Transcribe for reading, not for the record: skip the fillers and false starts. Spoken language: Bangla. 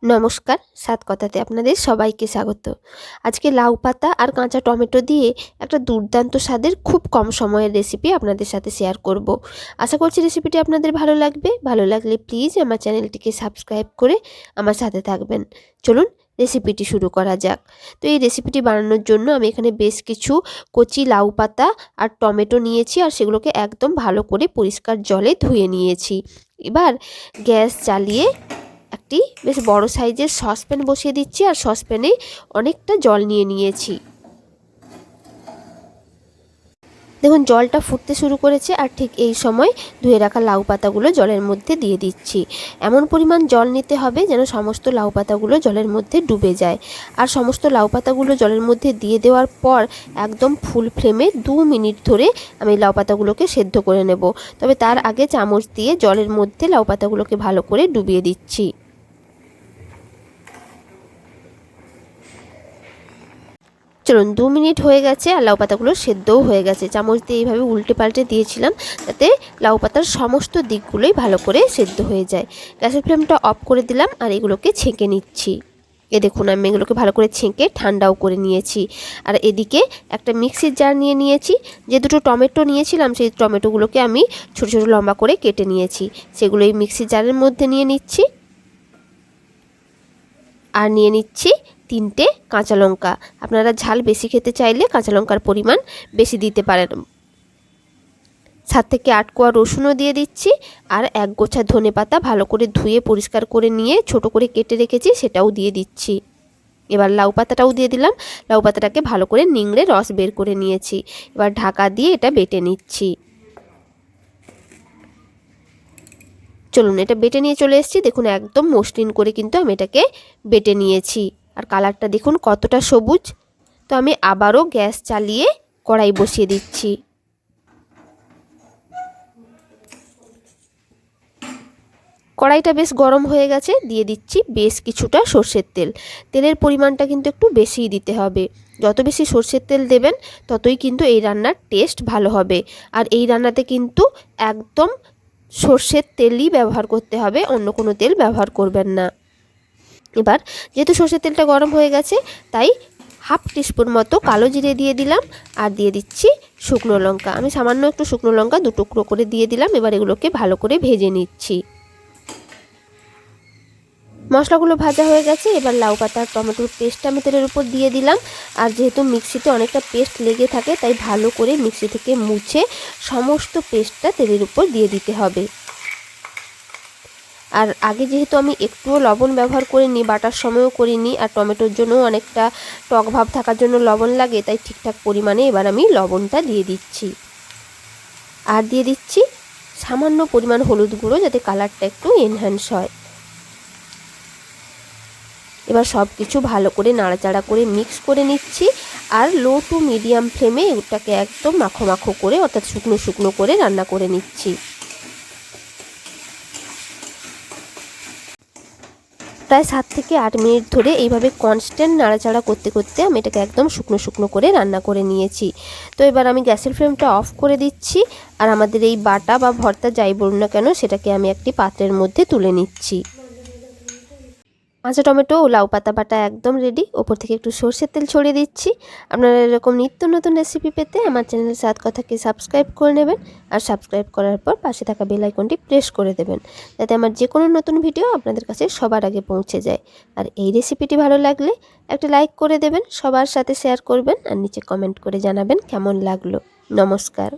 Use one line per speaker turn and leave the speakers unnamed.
নমস্কার, স্বাদ কথাতে আপনাদের সবাইকে স্বাগত। আজকে লাউ পাতা আর কাঁচা টমেটো দিয়ে একটা দুর্দান্ত স্বাদের খুব কম সময়ের রেসিপি আপনাদের সাথে শেয়ার করব। আশা করছি রেসিপিটি আপনাদের ভালো লাগবে। ভালো লাগলে প্লিজ আমার চ্যানেলটিকে সাবস্ক্রাইব করে আমার সাথে থাকবেন। চলুন রেসিপিটি শুরু করা যাক। তো এই রেসিপিটি বানানোর জন্য আমি এখানে বেশ কিছু কচি লাউ পাতা আর টমেটো নিয়েছি, আর সেগুলোকে একদম ভালো করে পরিষ্কার জলে ধুয়ে নিয়েছি। এবার গ্যাস জ্বালিয়ে একটি বেশ বড় সাইজের সসপ্যান বসিয়ে দিচ্ছি, আর সসপ্যানে অনেকটা জল নিয়ে নিয়েছি। দেখুন জলটা ফুটতে শুরু করেছে, আর ঠিক এই সময় ধুয়ে রাখা লাউ পাতাগুলো জলের মধ্যে দিয়ে দিচ্ছি। এমন পরিমাণ জল নিতে হবে যেন সমস্ত লাউ পাতাগুলো জলের মধ্যে ডুবে যায়। আর সমস্ত লাউ পাতাগুলো জলের মধ্যে দিয়ে দেওয়ার পর একদম ফুল ফ্লেমে 2 মিনিট ধরে আমি লাউ পাতাগুলোকে সেদ্ধ করে নেব। তবে তার আগে চামচ দিয়ে জলের মধ্যে লাউ পাতাগুলোকে ভালো করে ডুবিয়ে দিচ্ছি। চলুন 2 মিনিট হয়ে গেছে, আর লাউ পাতাগুলো সেদ্ধও হয়ে গেছে। চামচ দিয়ে এইভাবে উল্টে পাল্টে দিয়েছিলাম যাতে লাউ পাতার সমস্ত দিকগুলোই ভালো করে সেদ্ধ হয়ে যায়। গ্যাসের ফ্লেমটা অফ করে দিলাম, আর এগুলোকে ছেঁকে নিচ্ছি। দেখুন আমি এগুলোকে ভালো করে ছেঁকে ঠান্ডাও করে নিয়েছি। আর এদিকে একটা মিক্সির জার নিয়ে নিয়েছি। যে দুটো টমেটো নিয়েছিলাম সেই টমেটোগুলোকে আমি ছোটো ছোটো লম্বা করে কেটে নিয়েছি, সেগুলো এই মিক্সির জারের মধ্যে নিয়ে নিচ্ছি। আর নিয়ে নিচ্ছি 3টে কাঁচা লঙ্কা। আপনারা ঝাল বেশি খেতে চাইলে কাঁচা লঙ্কার পরিমাণ বেশি দিতে পারেন। 7 থেকে 8 কোয়া রসুনও দিয়ে দিচ্ছি, আর 1 গোছা ধনেপাতা ভালো করে ধুয়ে পরিষ্কার করে নিয়ে ছোট করে কেটে রেখেছি, সেটাও দিয়ে দিচ্ছি। এবার লাউ পাতাটাও দিয়ে দিলাম। লাউ পাতাটাকে ভালো করে নিংড়ে রস বের করে নিয়েছি। এবার ঢাকা দিয়ে এটা বেটে নিচ্ছি। চলুন এটা বেটে নিয়ে চলে এসেছি। দেখুন একদম মসৃণ করে কিন্তু আমি এটাকে বেটে নিয়েছি, আর কালারটা দেখুন কতটা সবুজ। তো আমি আবারও গ্যাস চালিয়ে কড়াই বসিয়ে দিচ্ছি। কড়াইটা বেশ গরম হয়ে গেছে, দিয়ে দিচ্ছি বেশ কিছুটা সর্ষের তেল। তেলের পরিমাণটা কিন্তু একটু বেশিই দিতে হবে। যত বেশি সর্ষের তেল দেবেন ততই কিন্তু এই রান্নার টেস্ট ভালো হবে। আর এই রান্নাতে কিন্তু একদম সর্ষের তেলই ব্যবহার করতে হবে, অন্য কোনো তেল ব্যবহার করবেন না। এবার যেহেতু সর্ষের তেলটা গরম হয়ে গেছে, তাই হাফ টিস্পুন মতো কালো জিরে দিয়ে দিলাম, আর দিয়ে দিচ্ছি শুকনো লঙ্কা। আমি সামান্য একটু শুকনো লঙ্কা 2 টুকরো করে দিয়ে দিলাম। এবার এগুলোকে ভালো করে ভেজে নিচ্ছি। মশলাগুলো ভাজা হয়ে গেছে। এবার লাউ পাতা আর টমেটোর পেস্টটা আমি তেলের উপর দিয়ে দিলাম। আর যেহেতু মিক্সিতে অনেকটা পেস্ট লেগে থাকে, তাই ভালো করে মিক্সি থেকে মুছে সমস্ত পেস্টটা তেলের উপর দিয়ে দিতে হবে। আর আগে যেহেতু আমি একটুও লবণ ব্যবহার করিনি, বাটার সময়ও করিনি, আর টমেটোর জন্য অনেকটা টক ভাব থাকার জন্য লবণ লাগে, তাই ঠিকঠাক পরিমাণে এবার আমি লবণটা দিয়ে দিচ্ছি। আর দিয়ে দিচ্ছি সামান্য পরিমাণ হলুদ গুঁড়ো, যাতে কালারটা একটু এনহ্যান্স হয়। এবার সব কিছু ভালো করে নাড়াচাড়া করে মিক্স করে নিচ্ছি, আর লো টু মিডিয়াম ফ্লেমে এটাকে একদম মাখো মাখো করে, অর্থাৎ শুকনো শুকনো করে রান্না করে নিচ্ছি। প্রায় 7 থেকে 8 মিনিট ধরে এইভাবে কনস্ট্যান্ট নাড়াচাড়া করতে করতে আমি এটাকে একদম শুকনো শুকনো করে রান্না করে নিয়েছি। তো এবার আমি গ্যাসের ফ্লেমটা অফ করে দিচ্ছি, আর আমাদের এই বাটা বা ভর্তা যাই বলুন না কেন, সেটাকে আমি একটি পাত্রের মধ্যে তুলে নিচ্ছি। কাঁচা টমেটো ও লাউ পাতা বাটা একদম রেডি। ওপর থেকে একটু সর্ষের তেল ছড়িয়ে দিচ্ছি। আপনারা এরকম নিত্য নতুন রেসিপি পেতে আমার চ্যানেল স্বাদ কথাকে সাবস্ক্রাইব করে নেবেন, আর সাবস্ক্রাইব করার পর পাশে থাকা বেল আইকনটি প্রেস করে দেবেন, যাতে আমার যে কোনো নতুন ভিডিও আপনাদের কাছে সবার আগে পৌঁছে যায়। আর এই রেসিপিটি ভালো লাগলে একটা লাইক করে দেবেন, সবার সাথে শেয়ার করবেন, আর নিচে কমেন্ট করে জানাবেন কেমন লাগলো। নমস্কার।